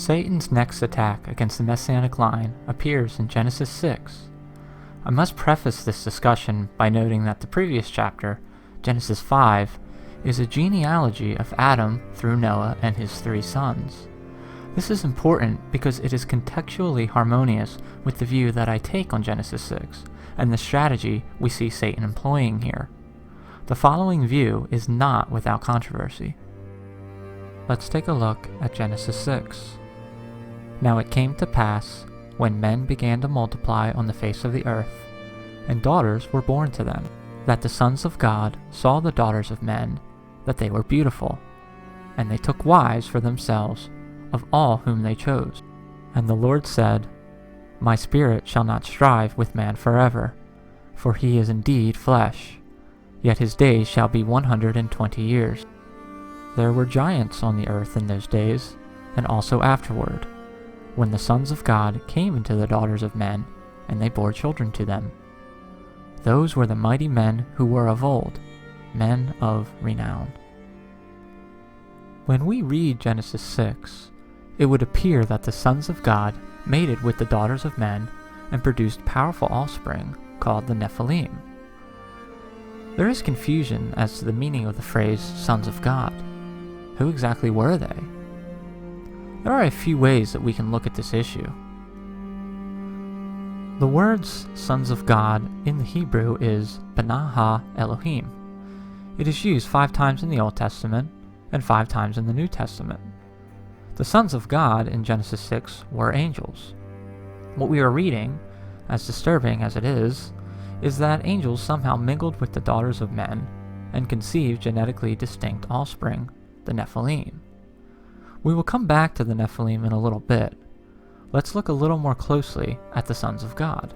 Satan's next attack against the messianic line appears in Genesis 6. I must preface this discussion by noting that the previous chapter, Genesis 5, is a genealogy of Adam through Noah and his 3 sons. This is important because it is contextually harmonious with the view that I take on Genesis 6 and the strategy we see Satan employing here. The following view is not without controversy. Let's take a look at Genesis 6. Now it came to pass, when men began to multiply on the face of the earth, and daughters were born to them, that the sons of God saw the daughters of men, that they were beautiful, and they took wives for themselves of all whom they chose. And the Lord said, My spirit shall not strive with man forever, for he is indeed flesh, yet his days shall be 120 years. There were giants on the earth in those days, and also afterward, when the sons of God came into the daughters of men, and they bore children to them. Those were the mighty men who were of old, men of renown. When we read Genesis 6, it would appear that the sons of God mated with the daughters of men and produced powerful offspring called the Nephilim. There is confusion as to the meaning of the phrase sons of God. Who exactly were they? There are a few ways that we can look at this issue. The words sons of God in the Hebrew is Benah Elohim. It is used 5 times in the Old Testament and 5 times in the New Testament. The sons of God in Genesis 6 were angels. What we are reading, as disturbing as it is that angels somehow mingled with the daughters of men and conceived genetically distinct offspring, the Nephilim. We will come back to the Nephilim in a little bit. Let's look a little more closely at the sons of God.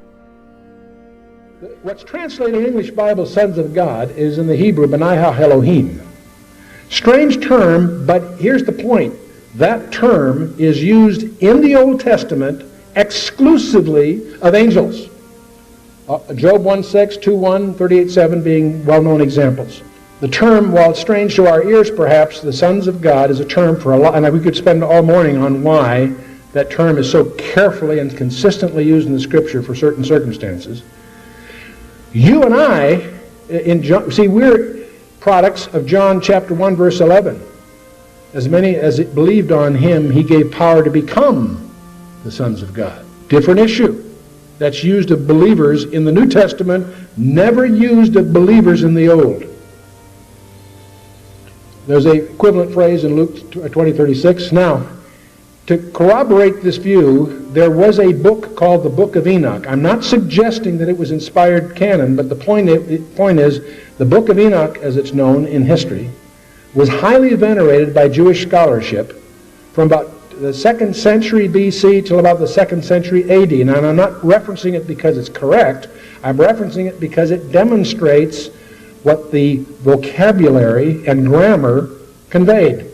What's translated in the English Bible, sons of God, is in the Hebrew, Benah Elohim. Strange term, but here's the point. That term is used in the Old Testament exclusively of angels. Job 1:6, 2:1, 38:7 being well-known examples. The term, while it's strange to our ears perhaps, the sons of God is a term for a lot, and we could spend all morning on why that term is so carefully and consistently used in the Scripture for certain circumstances. You and I, we're products of John chapter 1, verse 11. As many as it believed on him, he gave power to become the sons of God. Different issue. That's used of believers in the New Testament, never used of believers in the Old. There's an equivalent phrase in Luke 20:36. Now, to corroborate this view, there was a book called the Book of Enoch. I'm not suggesting that it was inspired canon, but the point is, the Book of Enoch, as it's known in history, was highly venerated by Jewish scholarship from about the 2nd century BC till about the 2nd century AD. And I'm not referencing it because it's correct. I'm referencing it because it demonstrates what the vocabulary and grammar conveyed.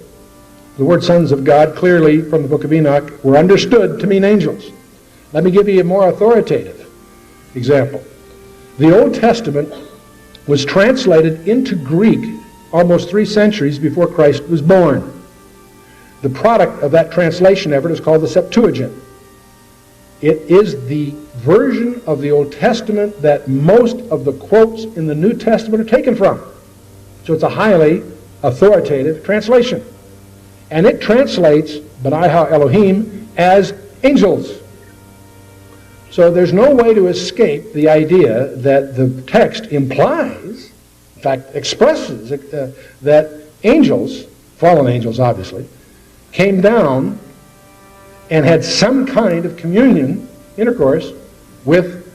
The word sons of God, clearly from the Book of Enoch, were understood to mean angels. Let me give you a more authoritative example. The Old Testament was translated into Greek almost 3 centuries before Christ was born. The product of that translation effort is called the Septuagint. It is the version of the Old Testament that most of the quotes in the New Testament are taken from. So it's a highly authoritative translation. And it translates Benah Elohim as angels. So there's no way to escape the idea that the text implies, in fact expresses, that angels, fallen angels obviously, came down and had some kind of communion, intercourse, with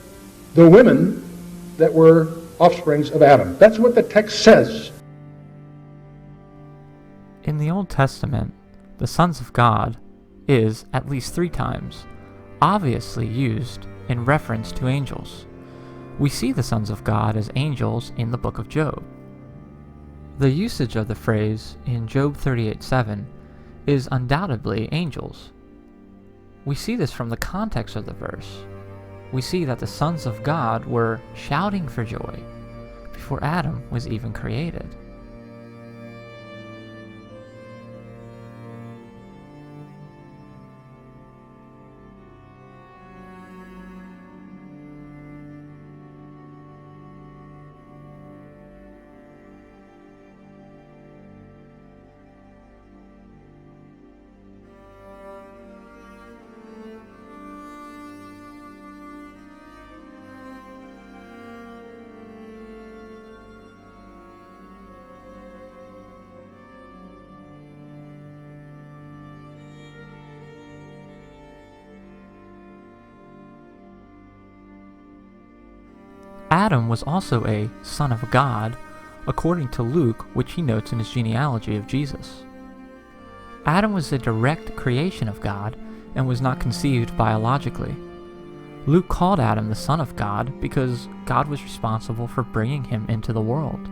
the women that were offsprings of Adam. That's what the text says. In the Old Testament, the sons of God is, at least 3 times, obviously used in reference to angels. We see the sons of God as angels in the book of Job. The usage of the phrase in Job 38:7 is undoubtedly angels. We see this from the context of the verse. We see that the sons of God were shouting for joy before Adam was even created. Adam was also a son of God, according to Luke, which he notes in his genealogy of Jesus. Adam was a direct creation of God and was not conceived biologically. Luke called Adam the son of God because God was responsible for bringing him into the world.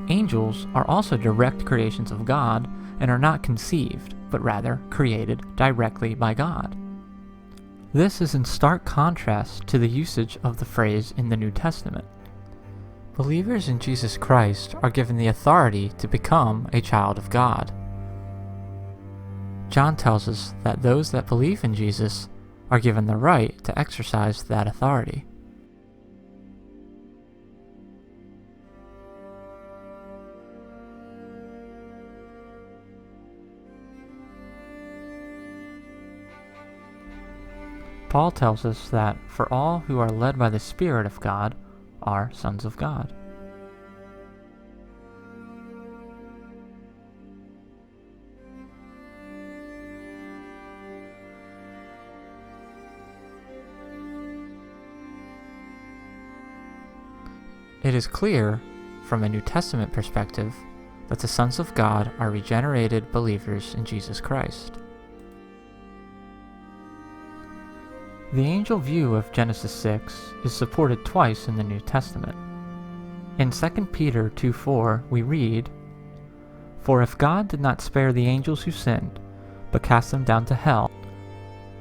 Angels are also direct creations of God and are not conceived, but rather created directly by God. This is in stark contrast to the usage of the phrase in the New Testament. Believers in Jesus Christ are given the authority to become a child of God. John tells us that those that believe in Jesus are given the right to exercise that authority. Paul tells us that for all who are led by the Spirit of God are sons of God. It is clear, from a New Testament perspective, that the sons of God are regenerated believers in Jesus Christ. The angel view of Genesis 6 is supported twice in the New Testament. In 2 Peter 2:4 we read, "For if God did not spare the angels who sinned, but cast them down to hell,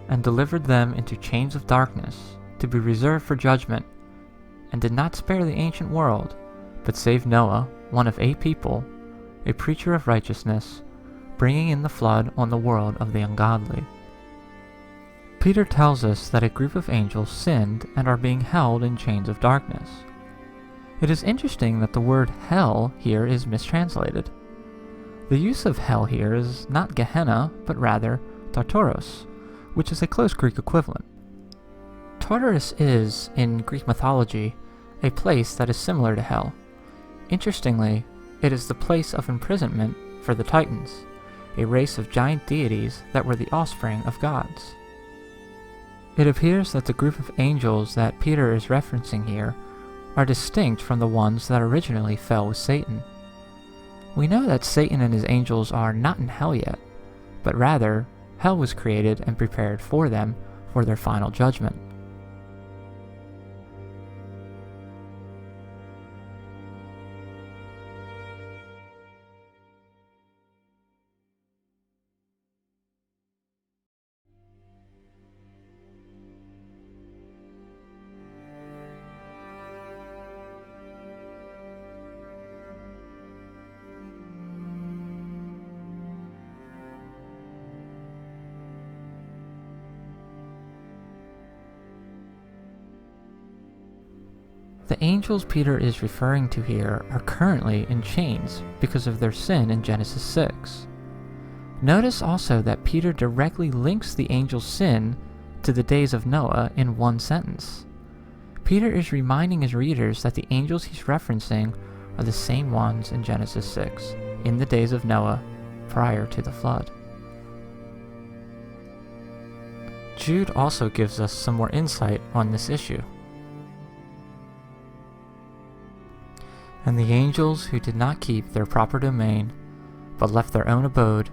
and delivered them into chains of darkness, to be reserved for judgment, and did not spare the ancient world, but saved Noah, one of 8 people, a preacher of righteousness, bringing in the flood on the world of the ungodly." Peter tells us that a group of angels sinned and are being held in chains of darkness. It is interesting that the word hell here is mistranslated. The use of hell here is not Gehenna, but rather Tartaros, which is a close Greek equivalent. Tartarus is, in Greek mythology, a place that is similar to hell. Interestingly, it is the place of imprisonment for the Titans, a race of giant deities that were the offspring of gods. It appears that the group of angels that Peter is referencing here are distinct from the ones that originally fell with Satan. We know that Satan and his angels are not in hell yet, but rather, hell was created and prepared for them for their final judgment. The angels Peter is referring to here are currently in chains because of their sin in Genesis 6. Notice also that Peter directly links the angels' sin to the days of Noah in one sentence. Peter is reminding his readers that the angels he's referencing are the same ones in Genesis 6, in the days of Noah, prior to the flood. Jude also gives us some more insight on this issue. "And the angels who did not keep their proper domain, but left their own abode,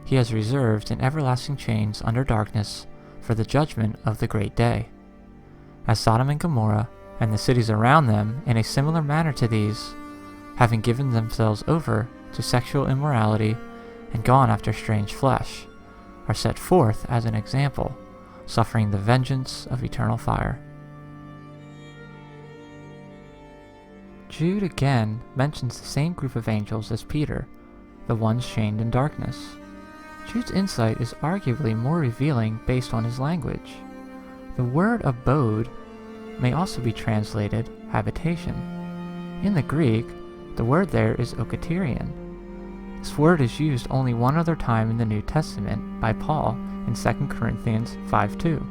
he has reserved in everlasting chains under darkness for the judgment of the great day. As Sodom and Gomorrah, and the cities around them, in a similar manner to these, having given themselves over to sexual immorality and gone after strange flesh, are set forth as an example, suffering the vengeance of eternal fire." Jude again mentions the same group of angels as Peter, the ones chained in darkness. Jude's insight is arguably more revealing based on his language. The word abode may also be translated habitation. In the Greek, the word there is okaterion. This word is used only one other time in the New Testament by Paul in 2 Corinthians 5:2.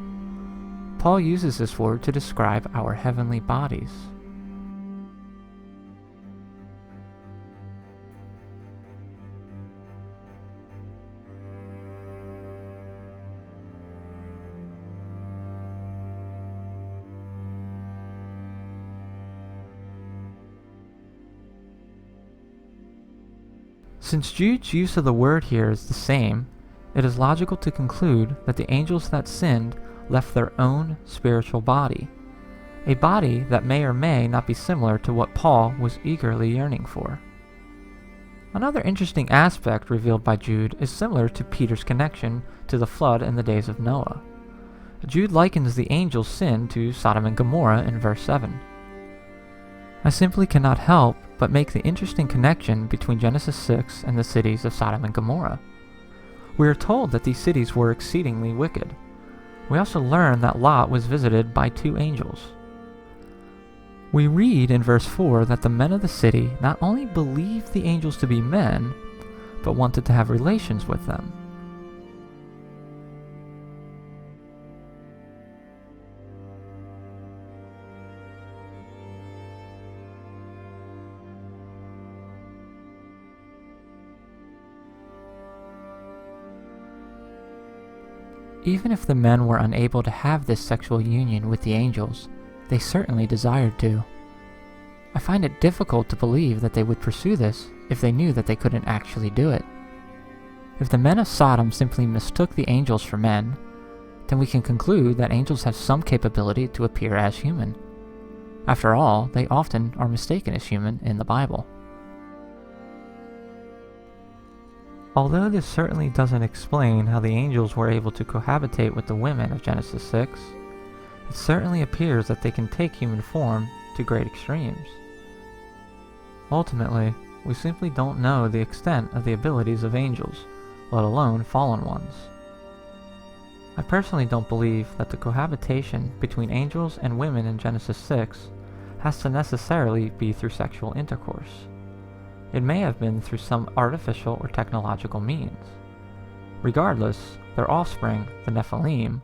Paul uses this word to describe our heavenly bodies. Since Jude's use of the word here is the same, it is logical to conclude that the angels that sinned left their own spiritual body, a body that may or may not be similar to what Paul was eagerly yearning for. Another interesting aspect revealed by Jude is similar to Peter's connection to the flood in the days of Noah. Jude likens the angels' sin to Sodom and Gomorrah in verse 7. I simply cannot help but make the interesting connection between Genesis 6 and the cities of Sodom and Gomorrah. We are told that these cities were exceedingly wicked. We also learn that Lot was visited by 2 angels. We read in verse 4 that the men of the city not only believed the angels to be men, but wanted to have relations with them. Even if the men were unable to have this sexual union with the angels, they certainly desired to. I find it difficult to believe that they would pursue this if they knew that they couldn't actually do it. If the men of Sodom simply mistook the angels for men, then we can conclude that angels have some capability to appear as human. After all, they often are mistaken as human in the Bible. Although this certainly doesn't explain how the angels were able to cohabitate with the women of Genesis 6, it certainly appears that they can take human form to great extremes. Ultimately, we simply don't know the extent of the abilities of angels, let alone fallen ones. I personally don't believe that the cohabitation between angels and women in Genesis 6 has to necessarily be through sexual intercourse. It may have been through some artificial or technological means. Regardless, their offspring, the Nephilim,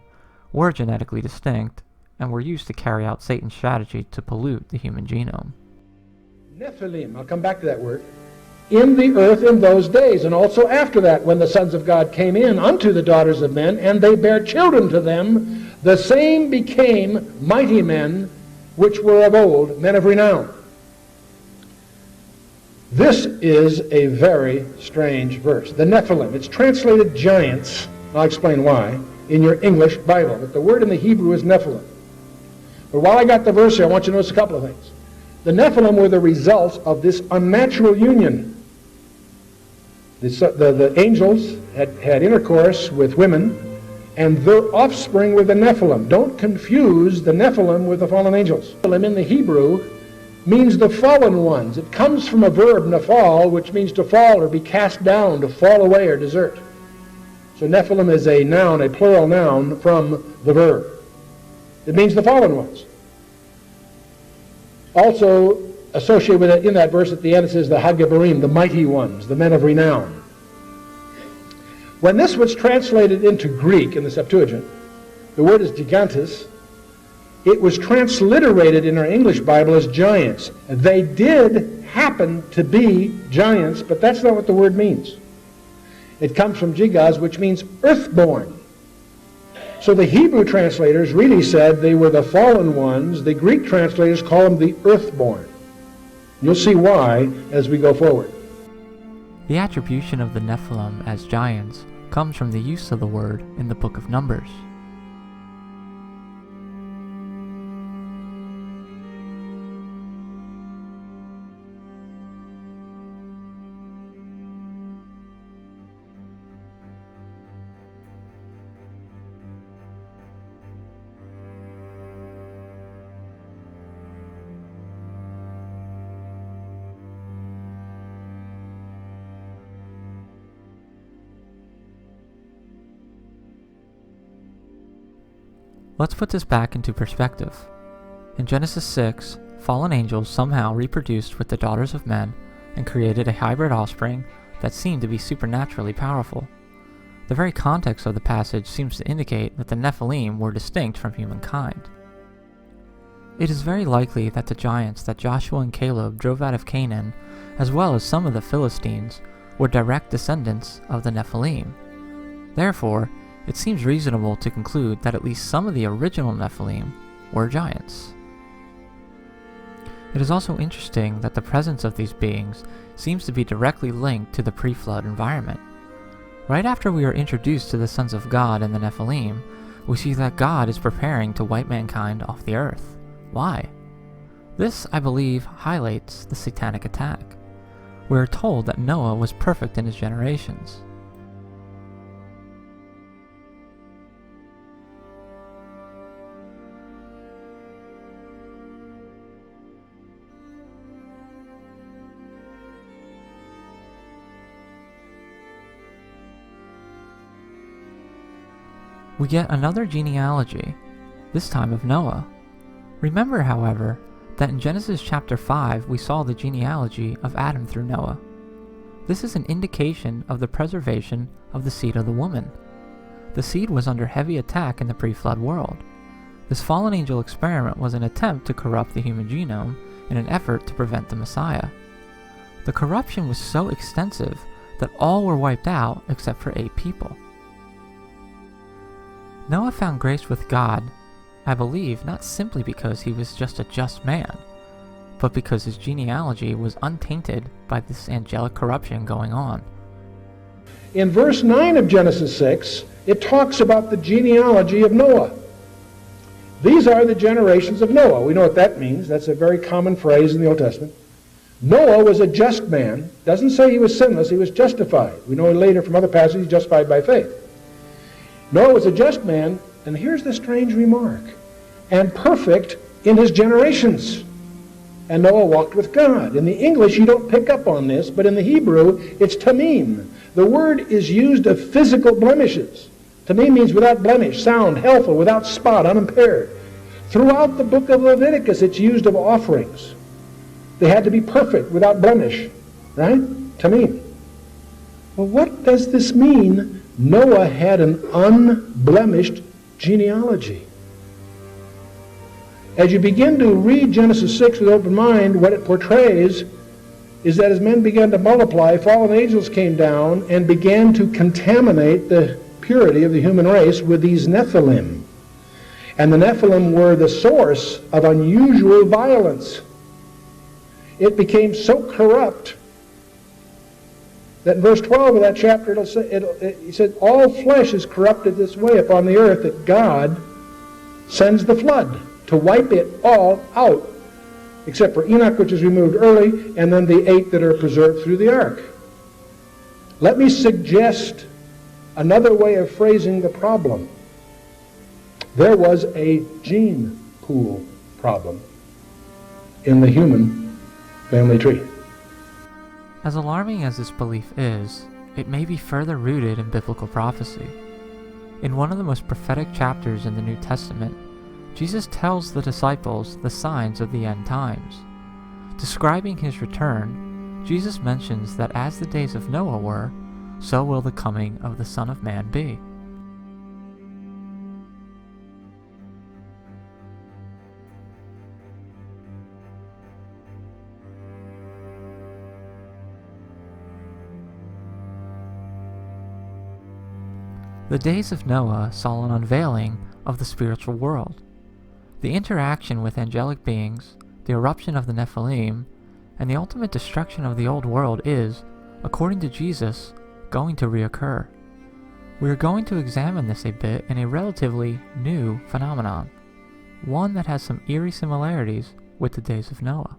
were genetically distinct and were used to carry out Satan's strategy to pollute the human genome. Nephilim, I'll come back to that word, in the earth in those days, and also after that, when the sons of God came in unto the daughters of men, and they bare children to them, the same became mighty men, which were of old, men of renown. This is a very strange verse. The Nephilim, it's translated giants, I'll explain why, in your English Bible, but the word in the Hebrew is Nephilim. But while I got the verse here, I want you to notice a couple of things. The Nephilim were the result of this unnatural union. The angels had intercourse with women, and their offspring were the Nephilim. Don't confuse the Nephilim with the fallen angels. Nephilim in the Hebrew means the fallen ones. It comes from a verb, nephal, which means to fall or be cast down, to fall away or desert. So Nephilim is a noun, a plural noun from the verb. It means the fallen ones. Also associated with it in that verse at the end, it says the Hagabarim, the mighty ones, the men of renown. When this was translated into Greek in the Septuagint, the word is gigantes. It was transliterated in our English Bible as giants. They did happen to be giants, but that's not what the word means. It comes from gigaz, which means earthborn. So the Hebrew translators really said they were the fallen ones. The Greek translators call them the earthborn. You'll see why as we go forward. The attribution of the Nephilim as giants comes from the use of the word in the book of Numbers. Let's put this back into perspective. In Genesis 6, fallen angels somehow reproduced with the daughters of men and created a hybrid offspring that seemed to be supernaturally powerful. The very context of the passage seems to indicate that the Nephilim were distinct from humankind. It is very likely that the giants that Joshua and Caleb drove out of Canaan, as well as some of the Philistines, were direct descendants of the Nephilim. Therefore, it seems reasonable to conclude that at least some of the original Nephilim were giants. It is also interesting that the presence of these beings seems to be directly linked to the pre-flood environment. Right after we are introduced to the sons of God and the Nephilim, we see that God is preparing to wipe mankind off the earth. Why? This, I believe, highlights the satanic attack. We are told that Noah was perfect in his generations. We get another genealogy, this time of Noah. Remember, however, that in Genesis chapter 5 we saw the genealogy of Adam through Noah. This is an indication of the preservation of the seed of the woman. The seed was under heavy attack in the pre-flood world. This fallen angel experiment was an attempt to corrupt the human genome in an effort to prevent the Messiah. The corruption was so extensive that all were wiped out except for 8 people. Noah found grace with God, I believe, not simply because he was just a just man, but because his genealogy was untainted by this angelic corruption going on. In verse 9 of Genesis 6, it talks about the genealogy of Noah. These are the generations of Noah. We know what that means. That's a very common phrase in the Old Testament. Noah was a just man. Doesn't say he was sinless, he was justified. We know later from other passages he's justified by faith. Noah was a just man, and here's the strange remark, and perfect in his generations. And Noah walked with God. In the English, you don't pick up on this, but in the Hebrew, it's tamim. The word is used of physical blemishes. Tamim means without blemish, sound, healthful, without spot, unimpaired. Throughout the book of Leviticus, it's used of offerings. They had to be perfect, without blemish, right? Tamim. Well, what does this mean? Noah had an unblemished genealogy. As you begin to read Genesis 6 with open mind, what it portrays is that as men began to multiply, fallen angels came down and began to contaminate the purity of the human race with these Nephilim. And the Nephilim were the source of unusual violence. It became so corrupt that in verse 12 of that chapter, he said, all flesh is corrupted this way upon the earth, that God sends the flood to wipe it all out, except for Enoch, which is removed early, and then the 8 that are preserved through the ark. Let me suggest another way of phrasing the problem. There was a gene pool problem in the human family tree. As alarming as this belief is, it may be further rooted in biblical prophecy. In one of the most prophetic chapters in the New Testament, Jesus tells the disciples the signs of the end times. Describing his return, Jesus mentions that as the days of Noah were, so will the coming of the Son of Man be. The days of Noah saw an unveiling of the spiritual world. The interaction with angelic beings, the eruption of the Nephilim, and the ultimate destruction of the old world is, according to Jesus, going to reoccur. We are going to examine this a bit in a relatively new phenomenon, one that has some eerie similarities with the days of Noah.